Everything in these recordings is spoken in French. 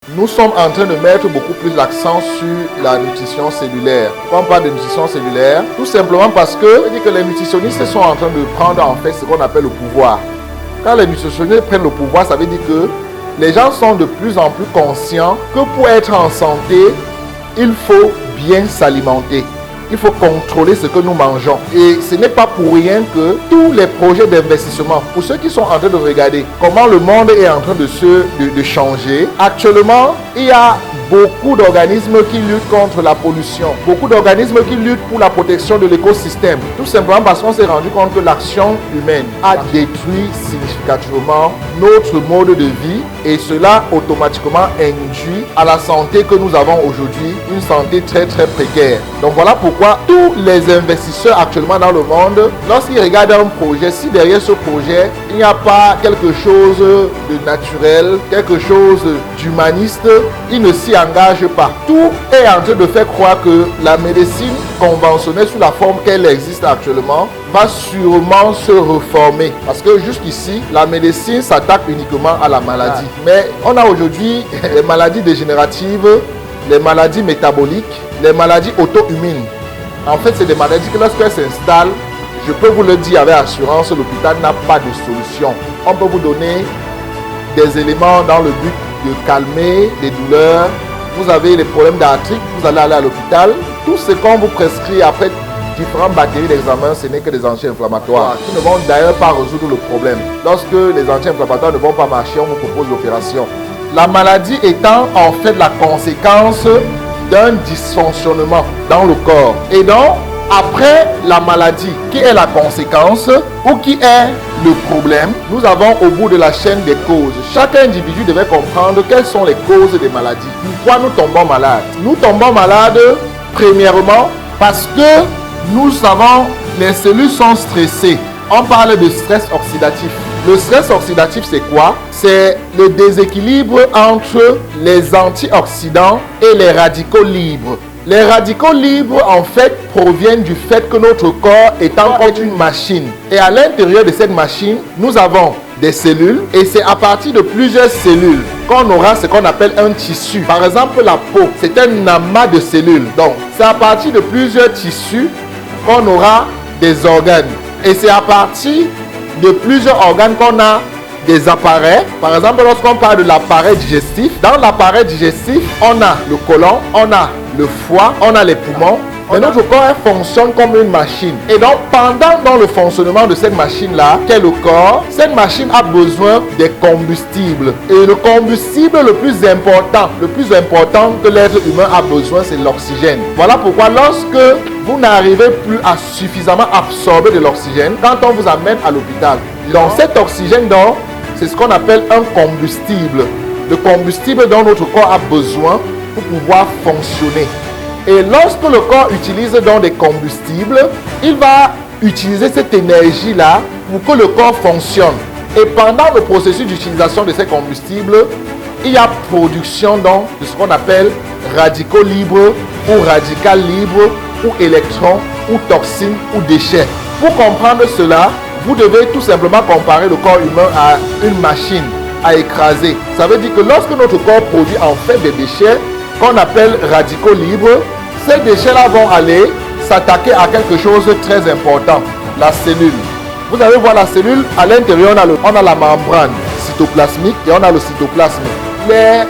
Nous sommes en train de mettre beaucoup plus l'accent sur la nutrition cellulaire. Pourquoi on parle de nutrition cellulaire? Tout simplement parce que les nutritionnistes sont en train de prendre en fait ce qu'on appelle le pouvoir. Quand les nutritionnistes prennent le pouvoir, ça veut dire que les gens sont de plus en plus conscients que pour être en santé, il faut bien s'alimenter. Il faut contrôler ce que nous mangeons. Et ce n'est pas pour rien que tous les projets d'investissement, pour ceux qui sont en train de regarder comment le monde est en train de changer, actuellement, il y a beaucoup d'organismes qui luttent contre la pollution, beaucoup d'organismes qui luttent pour la protection de l'écosystème, tout simplement parce qu'on s'est rendu compte que l'action humaine a détruit significativement notre mode de vie et cela automatiquement induit à la santé que nous avons aujourd'hui, une santé très très précaire. Donc voilà pourquoi tous les investisseurs actuellement dans le monde, lorsqu'ils regardent un projet, si derrière ce projet, il n'y a pas quelque chose de naturel, quelque chose d'humaniste, ils ne s'y engagent pas. Tout est en train de faire croire que la médecine conventionnelle sous la forme qu'elle existe actuellement va sûrement se reformer. Parce que jusqu'ici, la médecine s'attaque uniquement à la maladie. Mais on a aujourd'hui les maladies dégénératives, les maladies métaboliques, les maladies auto-immunes. En fait, c'est des maladies que lorsqu'elles s'installent, je peux vous le dire avec assurance, l'hôpital n'a pas de solution. On peut vous donner des éléments dans le but de calmer les douleurs. Vous avez les problèmes d'arthrite, vous allez aller à l'hôpital. Tout ce qu'on vous prescrit après différentes batteries d'examen, ce n'est que des anti-inflammatoires qui ne vont d'ailleurs pas résoudre le problème. Lorsque les anti-inflammatoires ne vont pas marcher, on vous propose l'opération. La maladie étant en fait la conséquence d'un dysfonctionnement dans le corps. Et donc, après la maladie, qui est la conséquence ou qui est le problème, nous avons au bout de la chaîne des causes. Chaque individu devait comprendre quelles sont les causes des maladies. Pourquoi nous tombons malades? Nous tombons malades, premièrement, parce que nous savons les cellules sont stressées. On parle de stress oxydatif. Le stress oxydatif, c'est quoi? C'est le déséquilibre entre les antioxydants et les radicaux libres. Les radicaux libres, en fait, proviennent du fait que notre corps est encore une machine. Et à l'intérieur de cette machine, nous avons des cellules. Et c'est à partir de plusieurs cellules qu'on aura ce qu'on appelle un tissu. Par exemple, la peau, c'est un amas de cellules. Donc, c'est à partir de plusieurs tissus qu'on aura des organes. Et c'est à partir de plusieurs organes qu'on a des appareils. Par exemple, lorsqu'on parle de l'appareil digestif, dans l'appareil digestif, on a le côlon, on a le foie, on a les poumons. Mais notre corps fonctionne comme une machine. Et donc, pendant le fonctionnement de cette machine-là, qu'est le corps, cette machine a besoin des combustibles. Et le combustible le plus important que l'être humain a besoin, c'est l'oxygène. Voilà pourquoi lorsque vous n'arrivez plus à suffisamment absorber de l'oxygène, quand on vous amène à l'hôpital, donc cet oxygène, c'est ce qu'on appelle un combustible. Le combustible dont notre corps a besoin pour pouvoir fonctionner. Et lorsque le corps utilise donc des combustibles, il va utiliser cette énergie-là pour que le corps fonctionne. Et pendant le processus d'utilisation de ces combustibles, il y a production donc de ce qu'on appelle radicaux libres ou radicales libres ou électrons ou toxines ou déchets. Pour comprendre cela, vous devez tout simplement comparer le corps humain à une machine à écraser. Ça veut dire que lorsque notre corps produit en fait des déchets, qu'on appelle radicaux libres, ces déchets-là vont aller s'attaquer à quelque chose de très important, la cellule. Vous allez voir la cellule, à l'intérieur on a la membrane cytoplasmique et on a le cytoplasme. Les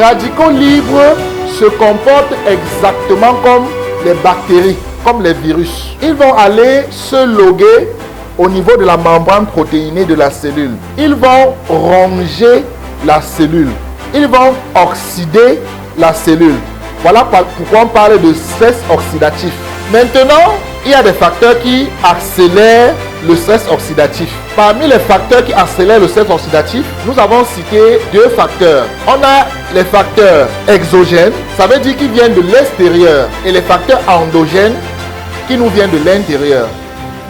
radicaux libres se comportent exactement comme les bactéries, comme les virus. Ils vont aller se loguer au niveau de la membrane protéinée de la cellule. Ils vont ronger la cellule. Ils vont oxyder la cellule. Voilà pourquoi on parle de stress oxydatif. Maintenant, il y a des facteurs qui accélèrent le stress oxydatif. Parmi les facteurs qui accélèrent le stress oxydatif, nous avons cité deux facteurs. On a les facteurs exogènes, ça veut dire qu'ils viennent de l'extérieur, et les facteurs endogènes qui nous viennent de l'intérieur.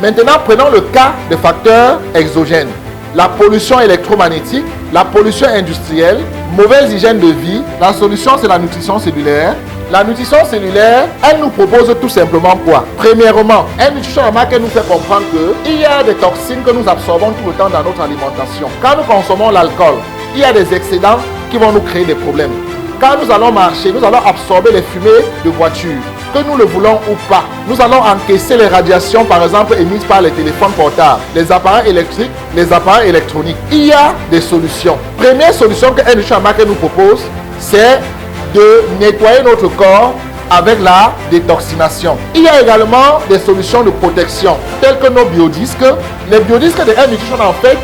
Maintenant, prenons le cas des facteurs exogènes. La pollution électromagnétique, la pollution industrielle, mauvaise hygiène de vie. La solution, c'est la nutrition cellulaire. La nutrition cellulaire, elle nous propose tout simplement quoi? Premièrement, une nutrition qui nous fait comprendre qu'il y a des toxines que nous absorbons tout le temps dans notre alimentation. Quand nous consommons l'alcool, il y a des excédents qui vont nous créer des problèmes. Quand nous allons marcher, nous allons absorber les fumées de voitures, que nous le voulons ou pas. Nous allons encaisser les radiations, par exemple, émises par les téléphones portables, les appareils électriques, les appareils électroniques. Il y a des solutions. Première solution que Nutrition Market nous propose, c'est de nettoyer notre corps avec la détoxination. Il y a également des solutions de protection, telles que nos biodisques. Les biodisques de Nutrition, en fait,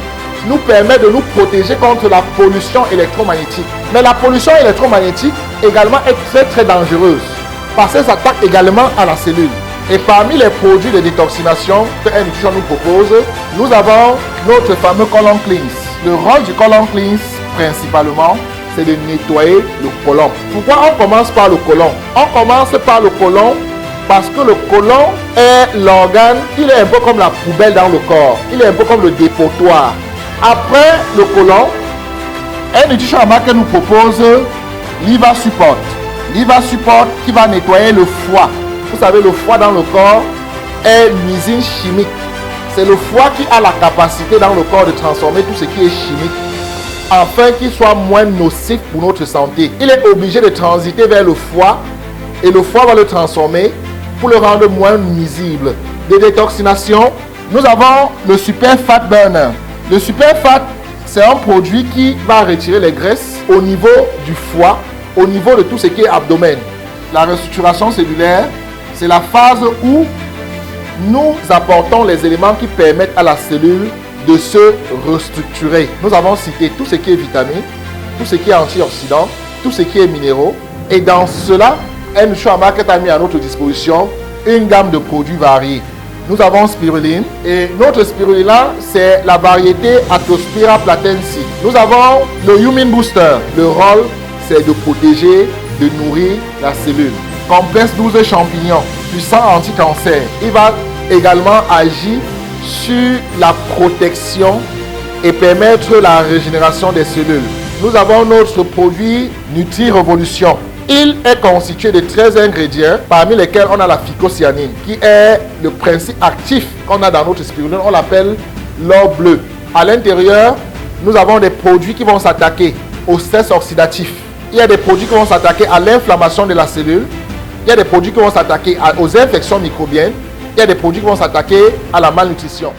nous permettent de nous protéger contre la pollution électromagnétique. Mais la pollution électromagnétique également est très dangereuse, parce qu'elle s'attaque également à la cellule. Et parmi les produits de détoxination que Nutrition nous propose, nous avons notre fameux colon cleanse. Le rôle du colon cleanse, principalement, c'est de nettoyer le côlon. Pourquoi on commence par le côlon? On commence par le côlon parce que le côlon est l'organe, il est un peu comme la poubelle dans le corps. Il est un peu comme le dépotoir. Après le côlon, Nutrition Market nous propose Liver Support. Liver Support qui va nettoyer le foie. Vous savez, le foie dans le corps est une usine chimique. C'est le foie qui a la capacité dans le corps de transformer tout ce qui est chimique, afin qu'il soit moins nocif pour notre santé. Il est obligé de transiter vers le foie et le foie va le transformer pour le rendre moins nuisible. De détoxination, nous avons le Super Fat Burner. Le Super Fat, c'est un produit qui va retirer les graisses au niveau du foie, au niveau de tout ce qui est abdomen. La restructuration cellulaire, c'est la phase où nous apportons les éléments qui permettent à la cellule de se restructurer. Nous avons cité tout ce qui est vitamines, tout ce qui est antioxydants, tout ce qui est minéraux. Et dans cela, Nutrition Market a mis à notre disposition une gamme de produits variés. Nous avons spiruline et notre spirulina, c'est la variété Athospira platensis. Nous avons le Human Booster. Le rôle, c'est de protéger, de nourrir la cellule. Complexe 12 champignons, puissant anti-cancer. Il va également agir sur la protection et permettre la régénération des cellules. Nous avons notre produit Nutri Revolution. Il est constitué de 13 ingrédients, parmi lesquels on a la phycocyanine, qui est le principe actif qu'on a dans notre spiruline. On l'appelle l'or bleu. À l'intérieur, nous avons des produits qui vont s'attaquer au stress oxydatif. Il y a des produits qui vont s'attaquer à l'inflammation de la cellule. Il y a des produits qui vont s'attaquer aux infections microbiennes. Il y a des produits qui vont s'attaquer à la malnutrition.